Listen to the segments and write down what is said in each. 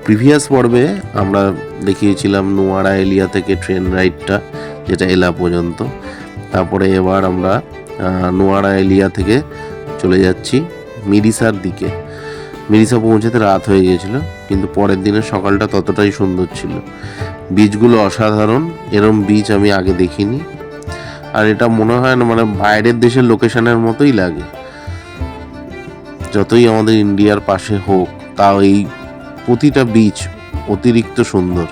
Previous পর্বে আমরা দেখিয়েছিলাম নোয়ারা এলিয়া থেকে ট্রেন রাইডটা, যেটা এলা পর্যন্ত। তারপরে এবার আমরা নোয়ারা এলিয়া থেকে চলে যাচ্ছি মিরিসার দিকে। মিরিসা পৌঁছাতে রাত হয়ে গিয়েছিল, কিন্তু পরের দিনের সকালটা ততটাই সুন্দর ছিল। বীচগুলো অসাধারণ, এরম বীচ আমি আগে দেখিনি। আর এটা মনে হয় না মানে বাইরের দেশের লোকেশনের মতোই লাগে, যতই আমাদের ইন্ডিয়ার পাশে হোক, তাও এই প্রতিটা বীচ অতিরিক্ত সুন্দর।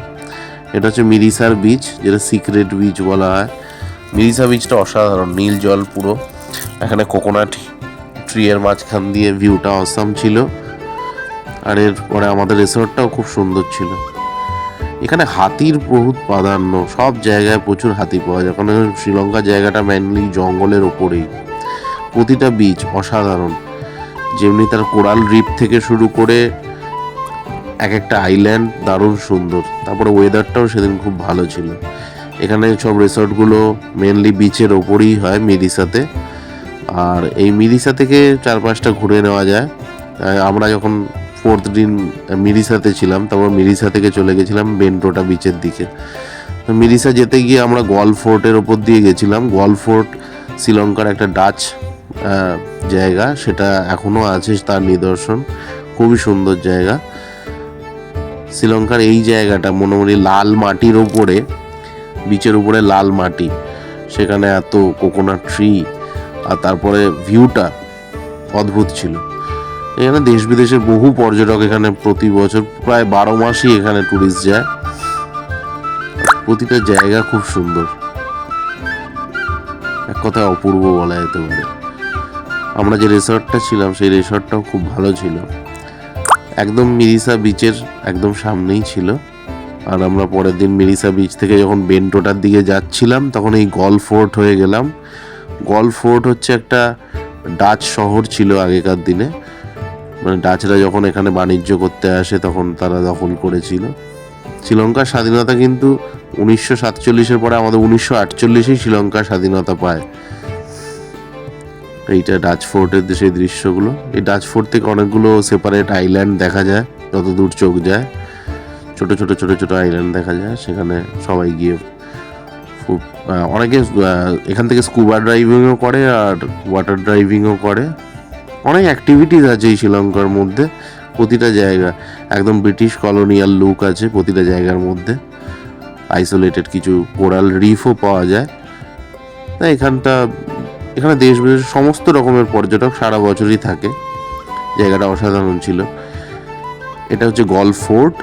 এটা হচ্ছে মিরিসার বীচ, যেটা সিক্রেট বীচ বলা হয়। মিরিসা বীচটা অসাধারণ, নীল জল পুরো। এখানে কোকোনাট ট্রি এর মাঝখান দিয়ে ভিউটা অসাম ছিল। আর এরপরে আমাদের রিসর্টটাও খুব সুন্দর ছিল। এখানে হাতির বহুত প্রাধান্য, সব জায়গায় প্রচুর হাতি পাওয়া যায়, কারণ শ্রীলঙ্কা জায়গাটা মেনলি জঙ্গলের ওপরেই। প্রতিটা বীচ অসাধারণ, যেমনি তার কোরাল রিফ থেকে শুরু করে এক একটা আইল্যান্ড দারুণ সুন্দর। তারপরে ওয়েদারটাও সেদিন খুব ভালো ছিল। এখানে সব রিসর্টগুলো মেনলি বিচের ওপরেই হয় মিরিসাতে। আর এই মিরিসা থেকে 4-5টা ঘুরে নেওয়া যায়। আমরা যখন 4th দিন মিরিসাতে ছিলাম, তারপর মিরিসা থেকে চলে গেছিলাম বেন্টোটা বিচের দিকে। তো মিরিসা যেতে গিয়ে আমরা গোয়াল ফোর্টের ওপর দিয়ে গেছিলাম। গোয়াল ফোর্ট শ্রীলঙ্কার একটা ডাচ জায়গা, সেটা এখনও আছে তার নিদর্শন। খুবই সুন্দর জায়গা। শ্রীলঙ্কার এই জায়গাটা মোটামুটি লাল মাটির ওপরে, বিচের উপরে লাল মাটি, সেখানে এত কোকোনাট ট্রি, আর তারপরে ভিউটা অদ্ভুত ছিল। এখানে দেশ বিদেশের বহু পর্যটক এখানে প্রতি বছর প্রায় 12 মাসই এখানে ট্যুরিস্ট যায়। প্রতিটা জায়গা খুব সুন্দর, এক কথায় অপূর্ব বলা যেতে পারে। আমরা যে রিসর্টটা ছিলাম সেই রিসর্টটাও খুব ভালো ছিল, একদম মিরিসা বিচের একদম সামনেই ছিল। আর আমরা পরের দিন মিরিসা বিচ থেকে যখন বেন্টোটার দিকে যাচ্ছিলাম, তখন এই গল ফোর্ট হয়ে গেলাম। গল ফোর্ট হচ্ছে একটা ডাচ শহর ছিল আগেকার দিনে, মানে ডাচরা যখন এখানে বাণিজ্য করতে আসে তখন তারা দখল করেছিল। শ্রীলঙ্কার স্বাধীনতা কিন্তু 1947-এর পরে আমাদের 1948-এই শ্রীলঙ্কার স্বাধীনতা পায়। এইটা ডাচ ফোর্টের সেই দৃশ্যগুলো। এই ডাচ ফোর্ট থেকে অনেকগুলো সেপারেট আইল্যান্ড দেখা যায়, যতদূর চোখ যায়। ছোট ছোট ছোট ছোট আইল্যান্ড দেখা যায়। সেখানে সবাই গিয়ে খুব অনেকে এখান থেকে স্কুবা ড্রাইভিংও করে আর ওয়াটার ড্রাইভিংও করে। অনেক অ্যাক্টিভিটিস আছে এই শ্রীলঙ্কার মধ্যে। প্রতিটা জায়গা একদম ব্রিটিশ কলোনিয়াল লুক আছে প্রতিটা জায়গার মধ্যে। আইসোলেটেড কিছু কোরাল রিফও পাওয়া যায়। তাই এখানে দেশ বিদেশের সমস্ত রকমের পর্যটক সারা বছরই থাকে। জায়গাটা অসাধারণ ছিল। এটা হচ্ছে গল ফোর্ট,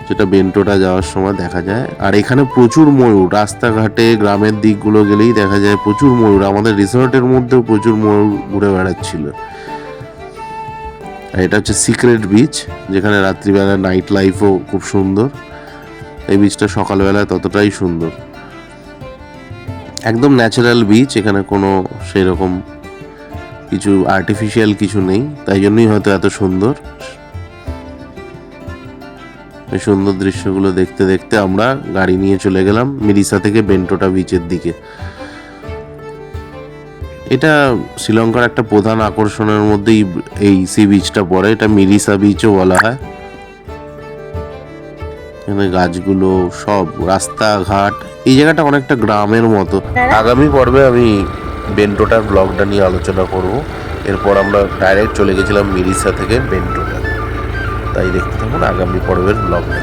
যেটা বেন্টোটা যাওয়ার সময় দেখা যায়। আর এখানে প্রচুর ময়ূর, রাস্তাঘাটে গ্রামের দিকগুলো গেলেই দেখা যায় প্রচুর ময়ূর। আমাদের রিসর্টের মধ্যেও প্রচুর ময়ূর ঘুরে বেড়াচ্ছিল। আর এটা হচ্ছে সিক্রেট বিচ, যেখানে রাত্রিবেলা নাইট লাইফও খুব সুন্দর। এই বিচটা সকালবেলায় ততটাই সুন্দর, একদম ন্যাচারাল বিচ। এখানে কোনো সেরকম কিছু আর্টিফিশিয়াল কিছু নেই, তাই জন্যই হয়তো এত সুন্দর। এই সুন্দর দৃশ্যগুলো দেখতে দেখতে আমরা গাড়ি নিয়ে চলে গেলাম মিরিসা থেকে বেন্টোটা বিচের দিকে। এটা শ্রীলঙ্কার একটা প্রধান আকর্ষণের মধ্যেই এই সি বিচটা পড়ে। এটা মিরিসা বিচও বলা হয়। এখানে গাছগুলো, সব রাস্তাঘাট, এই জায়গাটা অনেকটা গ্রামের মতো। আগামী পর্বে আমি বেন্টোটার ব্লগটা নিয়ে আলোচনা করব। এরপর আমরা ডাইরেক্ট চলে গেছিলাম মিরিসা থেকে বেন্টোটা। তাই দেখতে থাকুন আগামী পর্বের ব্লগটা।